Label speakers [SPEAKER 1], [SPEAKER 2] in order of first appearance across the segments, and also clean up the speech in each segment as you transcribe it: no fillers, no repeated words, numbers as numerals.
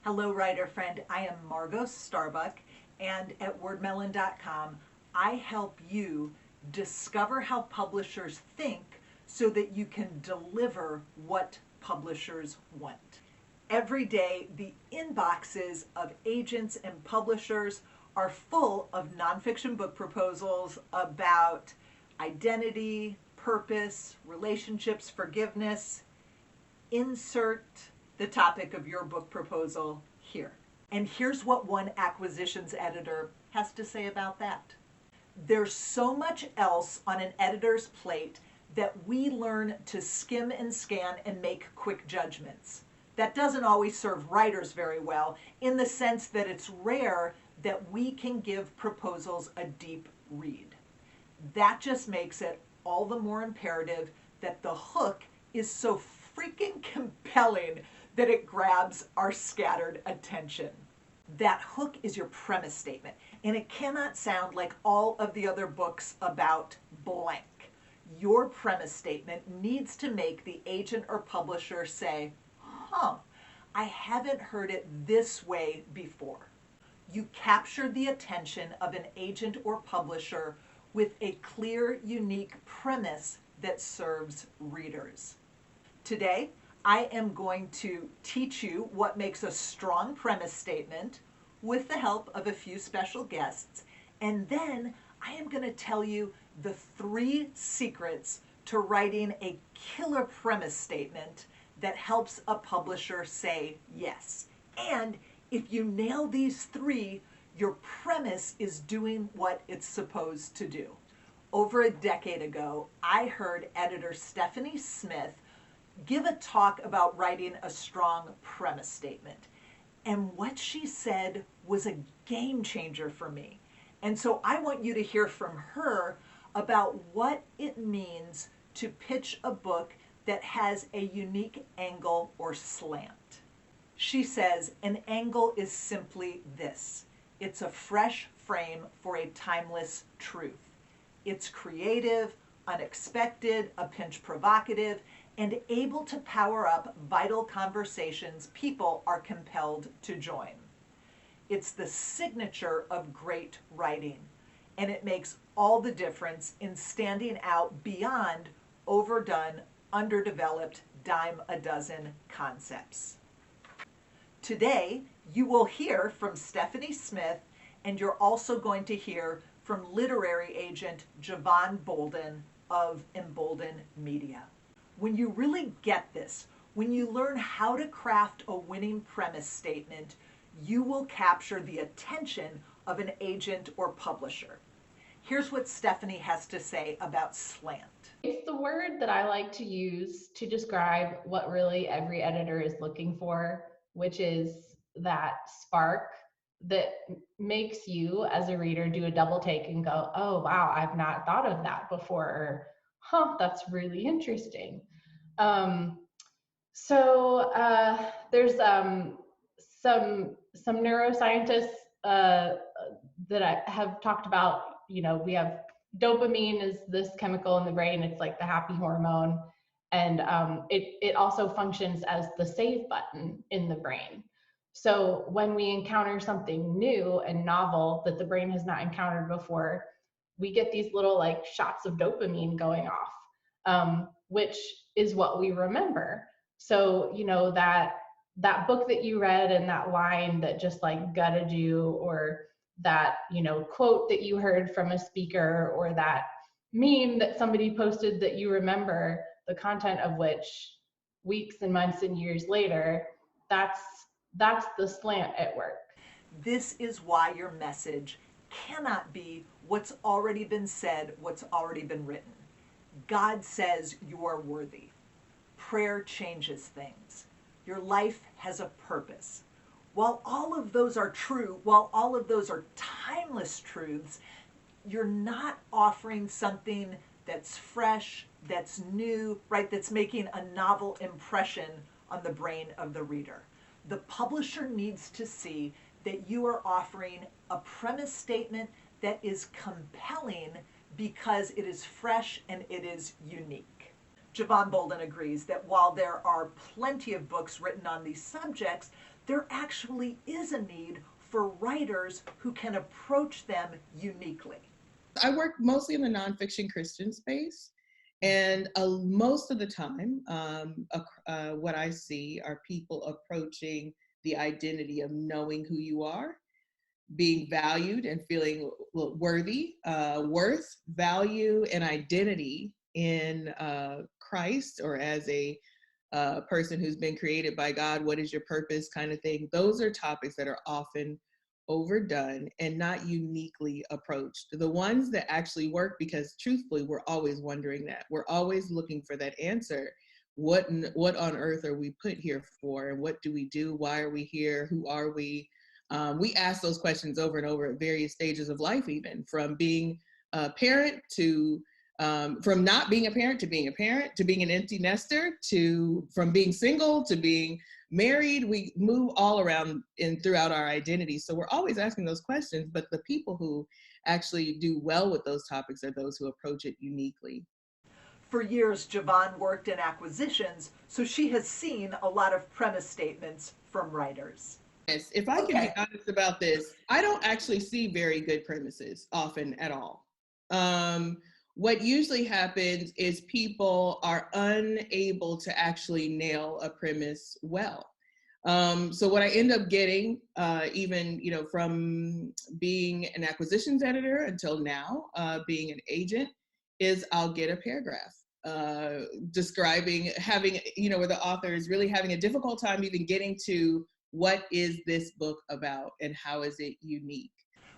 [SPEAKER 1] Hello, writer friend. I am Margot Starbuck, and at wordmelon.com, I help you discover how publishers think so that you can deliver what publishers want. Every day, the inboxes of agents and publishers are full of nonfiction book proposals about identity, purpose, relationships, forgiveness. Insert the topic of your book proposal here. And here's what one acquisitions editor has to say about that. There's so much else on an editor's plate that we learn to skim and scan and make quick judgments. That doesn't always serve writers very well, in the sense that it's rare that we can give proposals a deep read. That just makes it all the more imperative that the hook is so freaking compelling that it grabs our scattered attention. That hook is your premise statement, and it cannot sound like all of the other books about blank. Your premise statement needs to make the agent or publisher say, I haven't heard it this way before. You capture the attention of an agent or publisher with a clear, unique premise that serves readers. Today, I am going to teach you what makes a strong premise statement with the help of a few special guests, and then I am going to tell you the 3 secrets to writing a killer premise statement that helps a publisher say yes. And if you nail these 3, your premise is doing what it's supposed to do. Over a decade ago, I heard editor Stephanie Smith give a talk about writing a strong premise statement. And what she said was a game changer for me. And so I want you to hear from her about what it means to pitch a book that has a unique angle or slant. She says, an angle is simply this. It's a fresh frame for a timeless truth. It's creative, unexpected, a pinch provocative, and able to power up vital conversations people are compelled to join. It's the signature of great writing, and it makes all the difference in standing out beyond overdone, underdeveloped, dime a dozen concepts. Today, you will hear from Stephanie Smith, and you're also going to hear from literary agent Jevon Bolden of Embolden Media. When you really get this, when you learn how to craft a winning premise statement, you will capture the attention of an agent or publisher. Here's what Stephanie has to say about slant.
[SPEAKER 2] It's the word that I like to use to describe what really every editor is looking for, which is that spark that makes you as a reader do a double take and go, oh, wow, I've not thought of that before, or that's really interesting. There's some neuroscientists that I have talked about. We have dopamine is this chemical in the brain. It's like the happy hormone, and it also functions as the save button in the brain. So when we encounter something new and novel that the brain has not encountered before, we get these little like shots of dopamine going off, which is what we remember. So, that book that you read and that line that just like gutted you, or that, quote that you heard from a speaker, or that meme that somebody posted that you remember the content of which weeks and months and years later, that's the slant at work.
[SPEAKER 1] This is why your message cannot be what's already been said, what's already been written. God says you are worthy. Prayer changes things. Your life has a purpose. While all of those are true, while all of those are timeless truths, you're not offering something that's fresh, that's new, right? That's making a novel impression on the brain of the reader. The publisher needs to see that you are offering a premise statement that is compelling because it is fresh and it is unique. Jevon Bolden agrees that while there are plenty of books written on these subjects, there actually is a need for writers who can approach them uniquely.
[SPEAKER 3] I work mostly in the nonfiction Christian space. And most of the time, what I see are people approaching the identity of knowing who you are, being valued and feeling worthy, worth, value, and identity in Christ, or as a person who's been created by God. What is your purpose, kind of thing. Those are topics that are often overdone and not uniquely approached. The ones that actually work, because truthfully, we're always wondering that. We're always looking for that answer. What on earth are we put here for? And what do we do? Why are we here? Who are we? We ask those questions over and over at various stages of life, even from being a parent to from not being a parent, to being an empty nester, from being single to being married. We move all around throughout our identity. So we're always asking those questions, but the people who actually do well with those topics are those who approach it uniquely.
[SPEAKER 1] For years, Jevon worked in acquisitions, so she has seen a lot of premise statements from writers.
[SPEAKER 3] Yes, if I can be honest about this, I don't actually see very good premises often at all. What usually happens is people are unable to actually nail a premise well. So what I end up getting, even from being an acquisitions editor until now, being an agent, is I'll get a paragraph describing where the author is really having a difficult time even getting to what is this book about and how is it unique.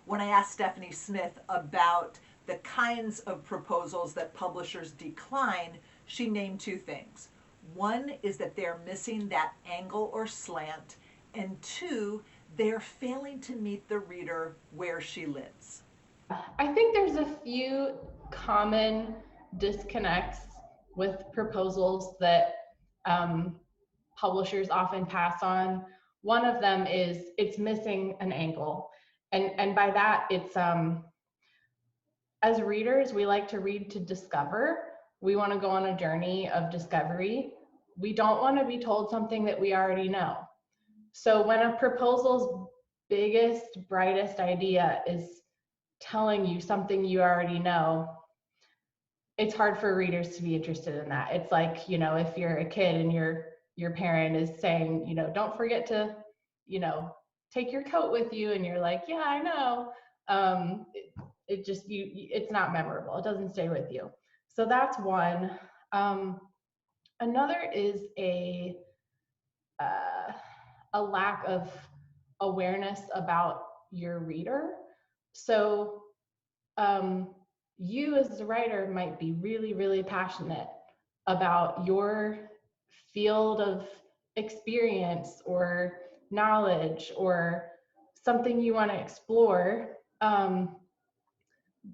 [SPEAKER 1] When I asked Stephanie Smith about the kinds of proposals that publishers decline, she named two things. One is that they're missing that angle or slant, and two, they're failing to meet the reader where she lives.
[SPEAKER 2] I think there's a few common disconnects with proposals that publishers often pass on. One of them is it's missing an angle. And by that, it's as readers, we like to read to discover. We want to go on a journey of discovery. We don't want to be told something that we already know. So when a proposal's biggest, brightest idea is telling you something you already know, it's hard for readers to be interested in that. It's like, if you're a kid and your parent is saying, don't forget to, take your coat with you, and you're like, yeah, I know. It's not memorable. It doesn't stay with you. So that's one. Another is a lack of awareness about your reader. So you as a writer might be really, really passionate about your field of experience or knowledge or something you want to explore.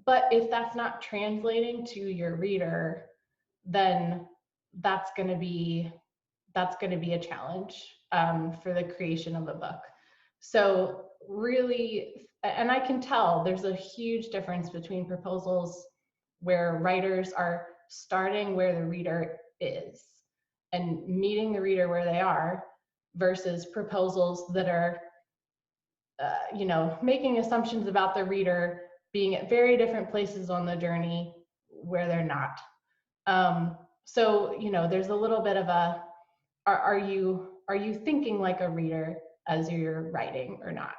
[SPEAKER 2] But if that's not translating to your reader, then that's going to be a challenge for the creation of a book. So really, and I can tell there's a huge difference between proposals where writers are starting where the reader is and meeting the reader where they are, versus proposals that are making assumptions about the reader, being at very different places on the journey where they're not. So there's a little bit of a, are you thinking like a reader as you're writing or not?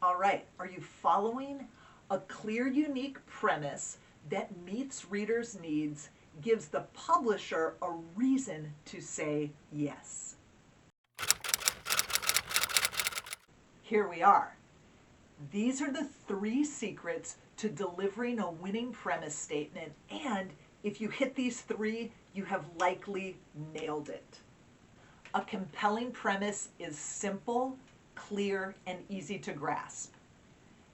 [SPEAKER 1] All right, are you following? A clear, unique premise that meets readers' needs gives the publisher a reason to say yes. Here we are. These are the 3 secrets to delivering a winning premise statement, and if you hit these 3, you have likely nailed it. A compelling premise is simple, clear, and easy to grasp.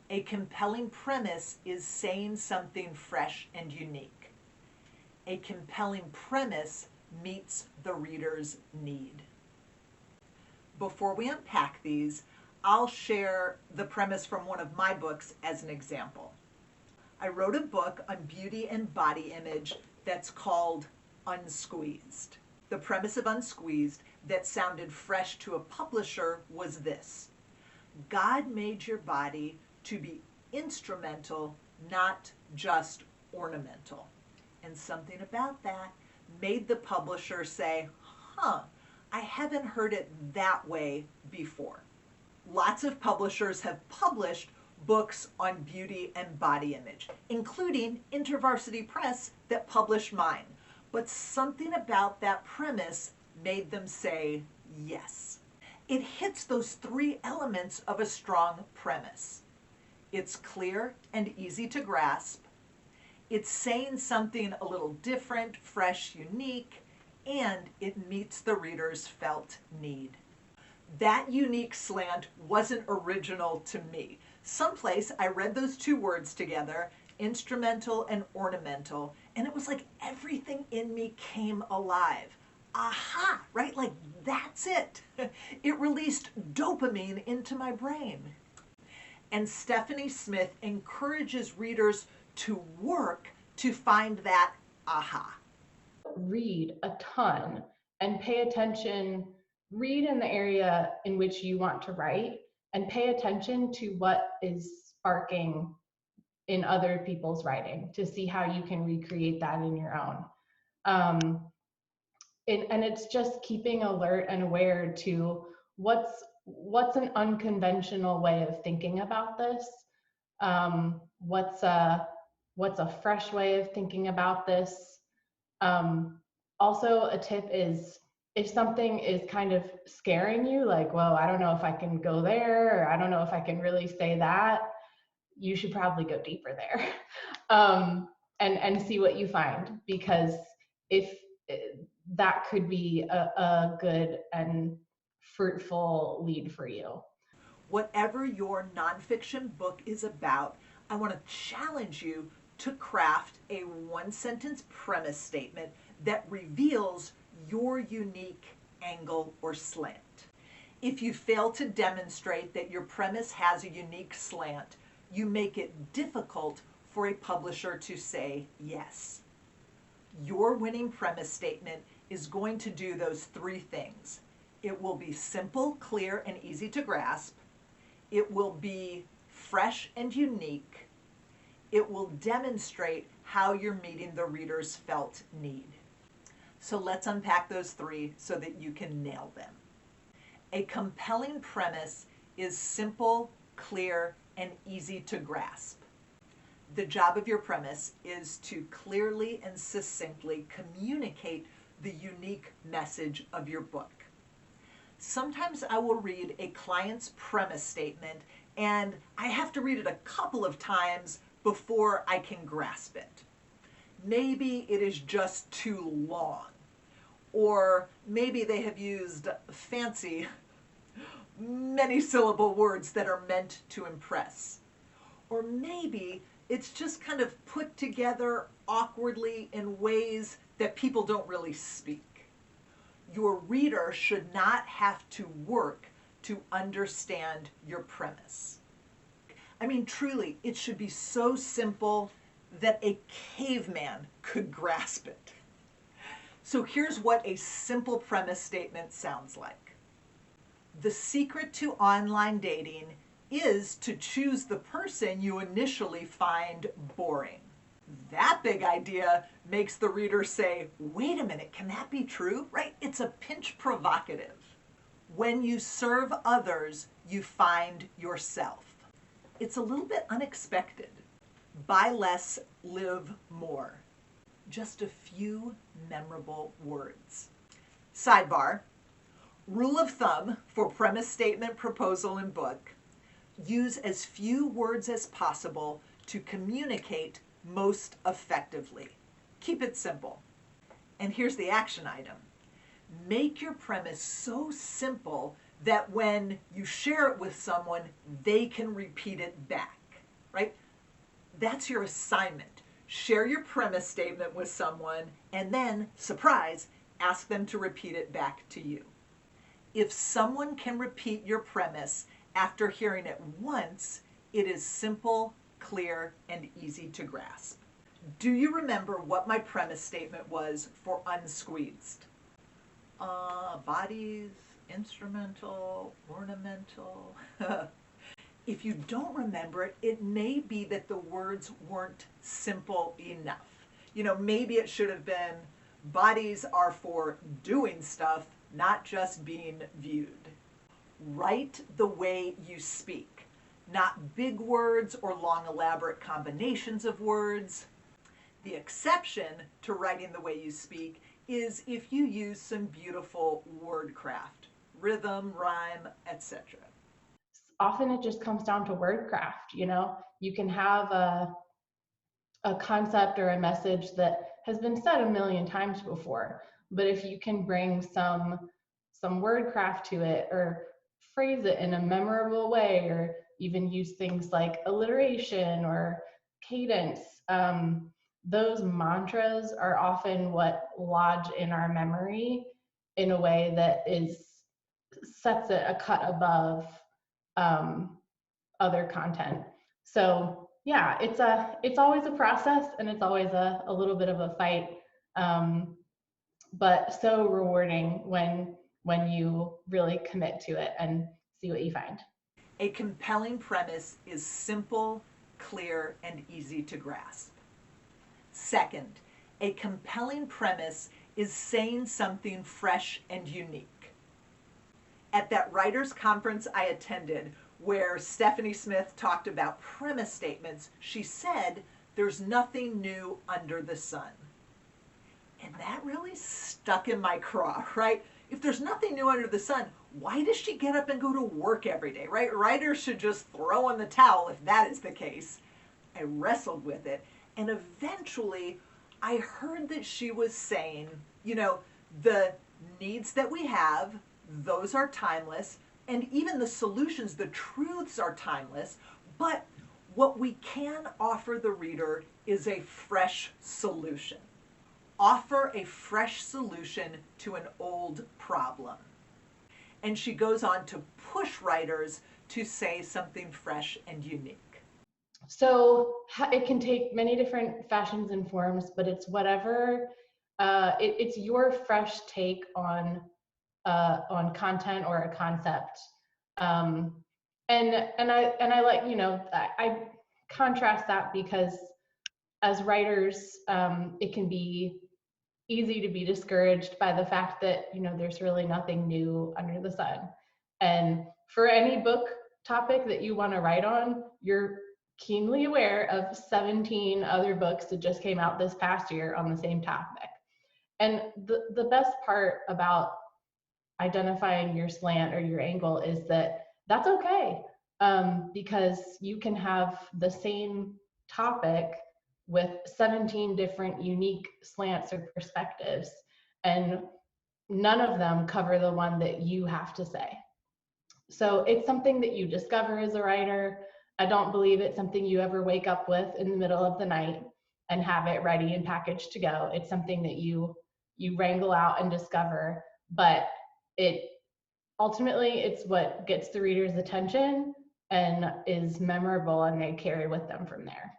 [SPEAKER 1] A compelling premise is saying something fresh and unique. A compelling premise meets the reader's need. Before we unpack these, I'll share the premise from one of my books as an example. I wrote a book on beauty and body image that's called Unsqueezed. The premise of Unsqueezed that sounded fresh to a publisher was this: God made your body to be instrumental, not just ornamental. And something about that made the publisher say, huh, I haven't heard it that way before. Lots of publishers have published books on beauty and body image, including InterVarsity Press that published mine. But something about that premise made them say yes. It hits those three elements of a strong premise. It's clear and easy to grasp. It's saying something a little different, fresh, unique, and it meets the reader's felt need. That unique slant wasn't original to me. Someplace I read those two words together, instrumental and ornamental, and it was like everything in me came alive. Aha, right? Like that's it. It released dopamine into my brain. And Stephanie Smith encourages readers to work to find that aha.
[SPEAKER 2] Read a ton and pay attention. Read in the area in which you want to write and pay attention to what is sparking in other people's writing to see how you can recreate that in your own. And it's just keeping alert and aware to what's an unconventional way of thinking about this. What's a fresh way of thinking about this? Also, a tip is if something is kind of scaring you, like, well, I don't know if I can go there, or I don't know if I can really say that, you should probably go deeper there and see what you find, because if that could be a good and fruitful lead for you.
[SPEAKER 1] Whatever your nonfiction book is about, I want to challenge you to craft a one-sentence premise statement that reveals your unique angle or slant. If you fail to demonstrate that your premise has a unique slant, you make it difficult for a publisher to say yes. Your winning premise statement is going to do those three things. It will be simple, clear, and easy to grasp. It will be fresh and unique. It will demonstrate how you're meeting the reader's felt need. So let's unpack those three so that you can nail them. A compelling premise is simple, clear, and easy to grasp. The job of your premise is to clearly and succinctly communicate the unique message of your book. Sometimes I will read a client's premise statement and I have to read it a couple of times before I can grasp it. Maybe it is just too long, or maybe they have used fancy, many-syllable words that are meant to impress. Or maybe it's just kind of put together awkwardly in ways that people don't really speak. Your reader should not have to work to understand your premise. I mean, truly, it should be so simple that a caveman could grasp it. So here's what a simple premise statement sounds like. The secret to online dating is to choose the person you initially find boring. That big idea makes the reader say, wait a minute, can that be true? Right? It's a pinch provocative. When you serve others, you find yourself. It's a little bit unexpected. Buy less, live more. Just a few memorable words. Sidebar, rule of thumb for premise statement, proposal, and book: use as few words as possible to communicate most effectively. Keep it simple. And here's the action item. Make your premise so simple that when you share it with someone, they can repeat it back, right? That's your assignment. Share your premise statement with someone and then, surprise, ask them to repeat it back to you. If someone can repeat your premise after hearing it once, it is simple, clear, and easy to grasp. Do you remember what my premise statement was for Unsqueezed? Bodies, instrumental, ornamental. If you don't remember it, it may be that the words weren't simple enough. Maybe it should have been bodies are for doing stuff, not just being viewed. Write the way you speak, not big words or long elaborate combinations of words. The exception to writing the way you speak is if you use some beautiful word craft, rhythm, rhyme, etc.
[SPEAKER 2] Often it just comes down to word craft. You can have a concept or a message that has been said a million times before, but if you can bring some word craft to it, or phrase it in a memorable way, or even use things like alliteration or cadence, those mantras are often what lodge in our memory in a way that sets it a cut above other content. So yeah, it's always a process, and it's always a little bit of a fight, but so rewarding when you really commit to it and see what you find.
[SPEAKER 1] A compelling premise is simple, clear, and easy to grasp. Second, a compelling premise is saying something fresh and unique. At that writers' conference I attended, where Stephanie Smith talked about premise statements, she said, "There's nothing new under the sun." And that really stuck in my craw, right? If there's nothing new under the sun, why does she get up and go to work every day, right? Writers should just throw in the towel if that is the case. I wrestled with it, and eventually I heard that she was saying, the needs that we have, those are timeless, and even the solutions, the truths are timeless, but what we can offer the reader is a fresh solution. Offer a fresh solution to an old problem. And she goes on to push writers to say something fresh and unique.
[SPEAKER 2] So it can take many different fashions and forms, but it's whatever, it's your fresh take on content or a concept. And I like, I contrast that because as writers, it can be easy to be discouraged by the fact that, there's really nothing new under the sun. And for any book topic that you want to write on, you're keenly aware of 17 other books that just came out this past year on the same topic. And the best part about identifying your slant or your angle is that that's okay, because you can have the same topic with 17 different unique slants or perspectives, and none of them cover the one that you have to say. So it's something that you discover as a writer. I don't believe it's something you ever wake up with in the middle of the night and have it ready and packaged to go. It's something that you wrangle out and discover, but ultimately it's what gets the reader's attention and is memorable, and they carry with them from there.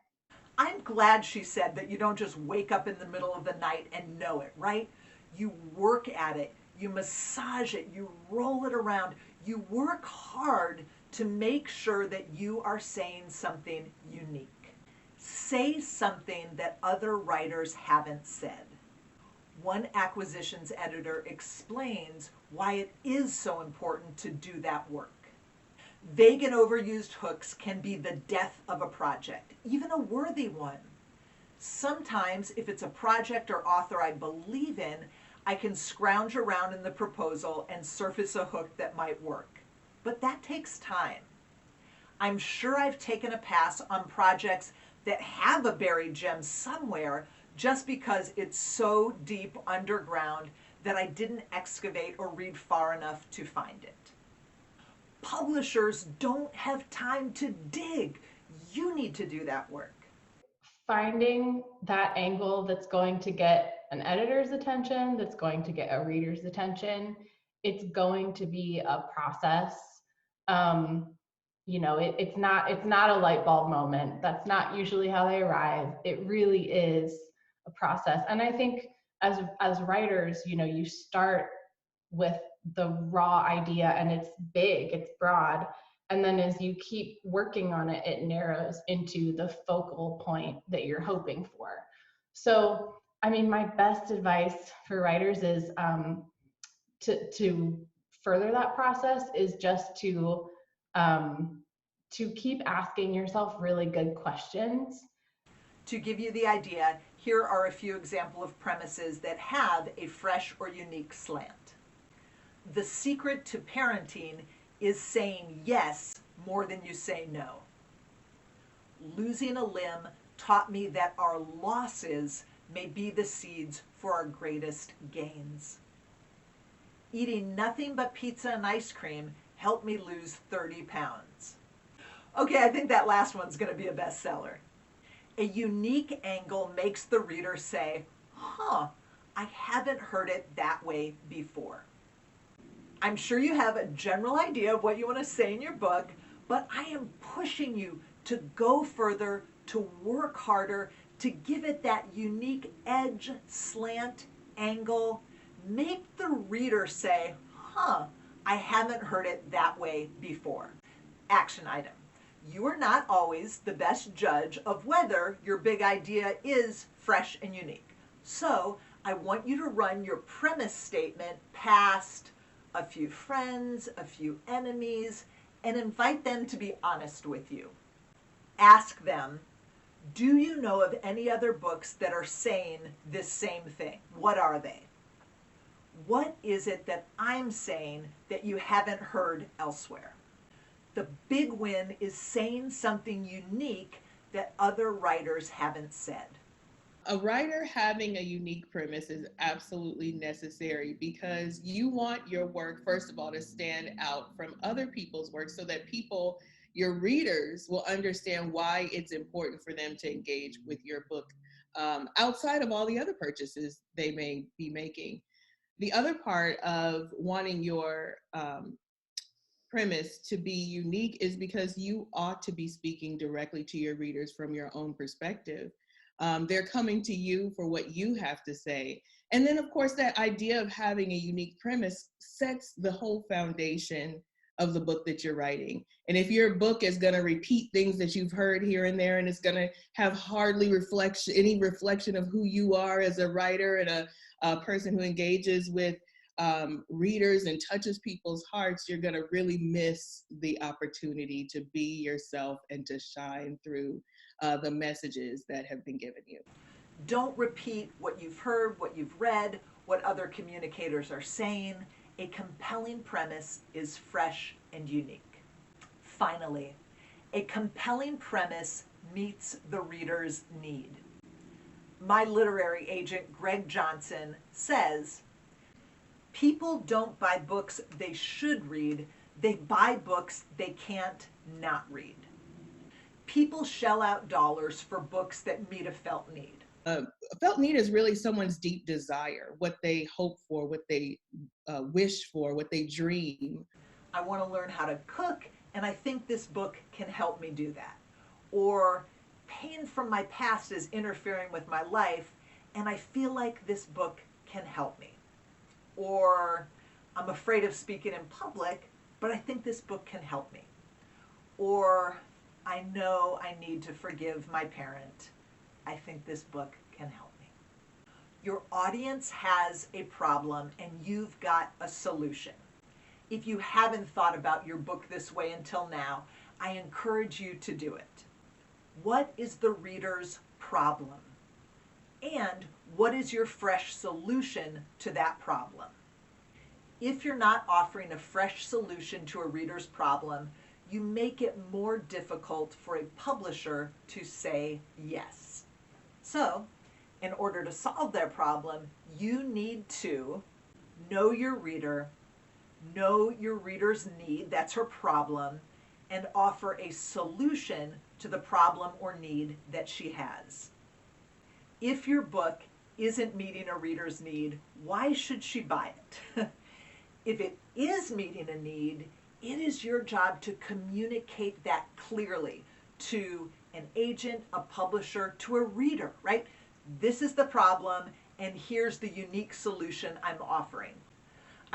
[SPEAKER 1] I'm glad she said that you don't just wake up in the middle of the night and know it, right? You work at it, you massage it, you roll it around, you work hard to make sure that you are saying something unique. Say something that other writers haven't said. One acquisitions editor explains why it is so important to do that work. Vague and overused hooks can be the death of a project, even a worthy one. Sometimes, if it's a project or author I believe in, I can scrounge around in the proposal and surface a hook that might work. But that takes time. I'm sure I've taken a pass on projects that have a buried gem somewhere just because it's so deep underground that I didn't excavate or read far enough to find it. Publishers don't have time to dig. You need to do that work.
[SPEAKER 2] Finding that angle that's going to get an editor's attention, that's going to get a reader's attention, it's going to be a process. It's not a light bulb moment. That's not usually how they arrive. It really is a process. And I think as writers, you start with the raw idea, and it's big, it's broad. And then as you keep working on it, it narrows into the focal point that you're hoping for. So, I mean, my best advice for writers is to further that process is just to keep asking yourself really good questions.
[SPEAKER 1] To give you the idea, here are a few examples of premises that have a fresh or unique slant. The secret to parenting is saying yes more than you say no. Losing a limb taught me that our losses may be the seeds for our greatest gains. Eating nothing but pizza and ice cream helped me lose 30 pounds. Okay, I think that last one's going to be a bestseller. A unique angle makes the reader say, huh, I haven't heard it that way before. I'm sure you have a general idea of what you want to say in your book, but I am pushing you to go further, to work harder, to give it that unique edge, slant, angle. Make the reader say, huh, I haven't heard it that way before. Action item. You are not always the best judge of whether your big idea is fresh and unique. So I want you to run your premise statement past a few friends, a few enemies, and invite them to be honest with you. Ask them, do you know of any other books that are saying this same thing? What are they? What is it that I'm saying that you haven't heard elsewhere? The big win is saying something unique that other writers haven't said.
[SPEAKER 3] A writer having a unique premise is absolutely necessary because you want your work, first of all, to stand out from other people's work so that people, your readers, will understand why it's important for them to engage with your book outside of all the other purchases they may be making. The other part of wanting your premise to be unique is because you ought to be speaking directly to your readers from your own perspective. They're coming to you for what you have to say. And then, of course, that idea of having a unique premise sets the whole foundation of the book that you're writing. And if your book is going to repeat things that you've heard here and there, and it's going to have hardly any reflection of who you are as a writer and a person who engages with readers and touches people's hearts, you're going to really miss the opportunity to be yourself and to shine through the messages that have been given you.
[SPEAKER 1] Don't repeat what you've heard, what you've read, what other communicators are saying. A compelling premise is fresh and unique. Finally, a compelling premise meets the reader's need. My literary agent, Greg Johnson, says, people don't buy books they should read, they buy books they can't not read. People shell out dollars for books that meet a felt need.
[SPEAKER 3] A felt need is really someone's deep desire, what they hope for, what they wish for, what they dream.
[SPEAKER 1] I want to learn how to cook, and I think this book can help me do that. Or pain from my past is interfering with my life, and I feel like this book can help me. Or I'm afraid of speaking in public, but I think this book can help me. Or I know I need to forgive my parent. I think this book can help me. Your audience has a problem and you've got a solution. If you haven't thought about your book this way until now, I encourage you to do it. What is the reader's problem? And what is your fresh solution to that problem? If you're not offering a fresh solution to a reader's problem, you make it more difficult for a publisher to say yes. So, in order to solve their problem, you need to know your reader, know your reader's need, that's her problem, and offer a solution to the problem or need that she has. If your book isn't meeting a reader's need, why should she buy it? If it is meeting a need, it is your job to communicate that clearly to an agent, a publisher, to a reader, right? This is the problem, and here's the unique solution I'm offering.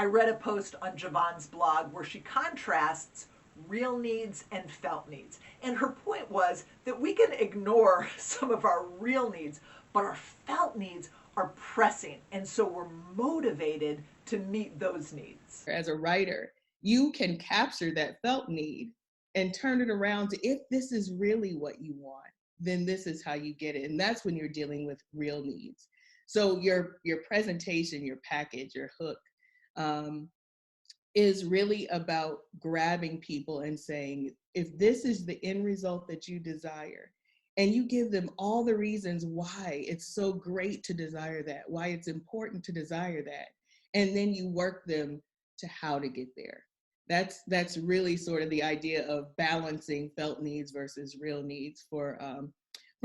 [SPEAKER 1] I read a post on Jevon's blog where she contrasts real needs and felt needs. And her point was that we can ignore some of our real needs, but our felt needs are pressing. And so we're motivated to meet those needs.
[SPEAKER 3] As a writer, you can capture that felt need and turn it around to, if this is really what you want, then this is how you get it. And that's when you're dealing with real needs. So your presentation, your package, your hook, is really about grabbing people and saying, if this is the end result that you desire, and you give them all the reasons why it's so great to desire that, why it's important to desire that, and then you work them to how to get there. That's really sort of the idea of balancing felt needs versus real needs for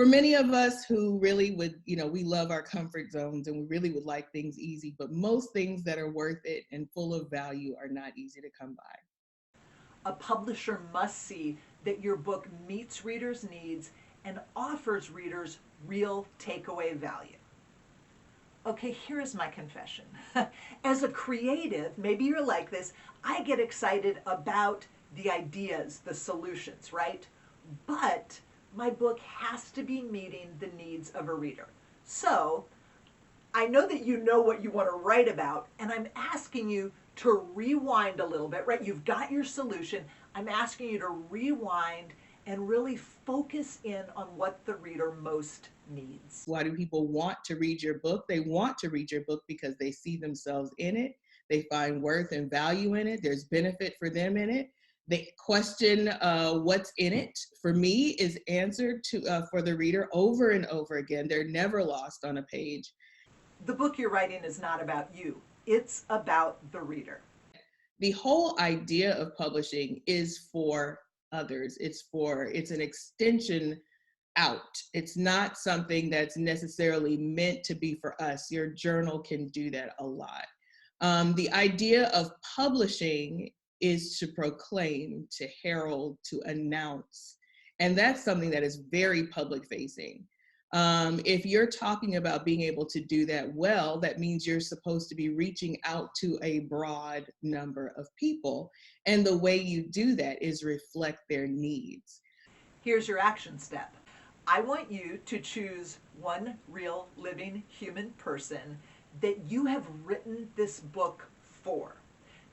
[SPEAKER 3] many of us who really would, we love our comfort zones and we really would like things easy, but most things that are worth it and full of value are not easy to come by.
[SPEAKER 1] A publisher must see that your book meets readers' needs and offers readers real takeaway value. Okay, here's my confession. As a creative, maybe you're like this, I get excited about the ideas, the solutions, right? But my book has to be meeting the needs of a reader. So I know that you know what you want to write about, and I'm asking you to rewind a little bit, right? You've got your solution. I'm asking you to rewind and really focus in on what the reader most needs.
[SPEAKER 3] Why do people want to read your book? They want to read your book because they see themselves in it. They find worth and value in it. There's benefit for them in it. They question what's in it. For me, is answered for the reader over and over again. They're never lost on a page.
[SPEAKER 1] The book you're writing is not about you. It's about the reader.
[SPEAKER 3] The whole idea of publishing is for others. It's an extension out. It's not something that's necessarily meant to be for us. Your journal can do that a lot. The idea of publishing is to proclaim, to herald, to announce. And that's something that is very public facing. If you're talking about being able to do that well, that means you're supposed to be reaching out to a broad number of people. And the way you do that is reflect their needs.
[SPEAKER 1] Here's your action step. I want you to choose one real living human person that you have written this book for.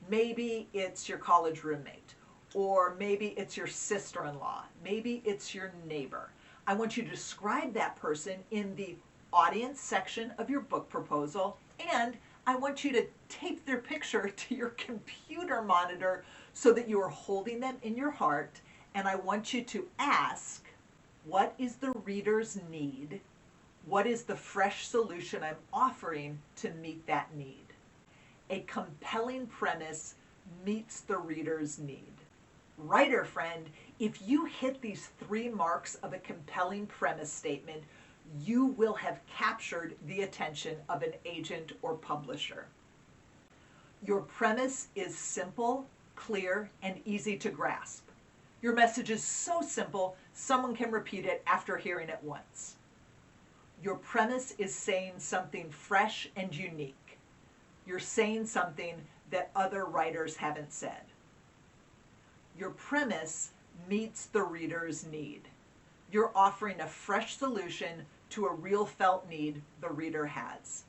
[SPEAKER 1] Maybe it's your college roommate, or maybe it's your sister-in-law, maybe it's your neighbor. I want you to describe that person in the audience section of your book proposal, and I want you to tape their picture to your computer monitor so that you are holding them in your heart, and I want you to ask, what is the reader's need? What is the fresh solution I'm offering to meet that need? A compelling premise meets the reader's need. Writer friend, if you hit these 3 marks of a compelling premise statement, you will have captured the attention of an agent or publisher. Your premise is simple, clear, and easy to grasp. Your message is so simple, someone can repeat it after hearing it once. Your premise is saying something fresh and unique. You're saying something that other writers haven't said. Your premise meets the reader's need. You're offering a fresh solution to a real felt need the reader has.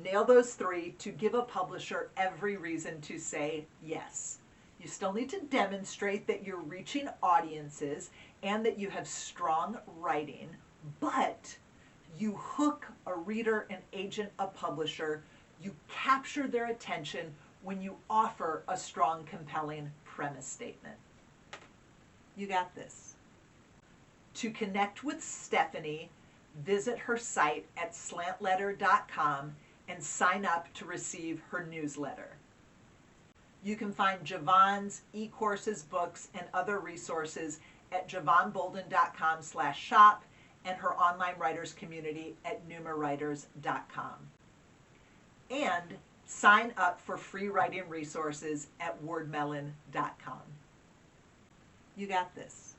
[SPEAKER 1] Nail those 3 to give a publisher every reason to say yes. You still need to demonstrate that you're reaching audiences and that you have strong writing, but you hook a reader, an agent, a publisher. You capture their attention when you offer a strong, compelling premise statement. You got this. To connect with Stephanie, visit her site at slantletter.com and sign up to receive her newsletter. You can find Jevon's e-courses, books, and other resources at jevonbolden.com/shop and her online writers community at numawriters.com. And sign up for free writing resources at wordmelon.com. You got this.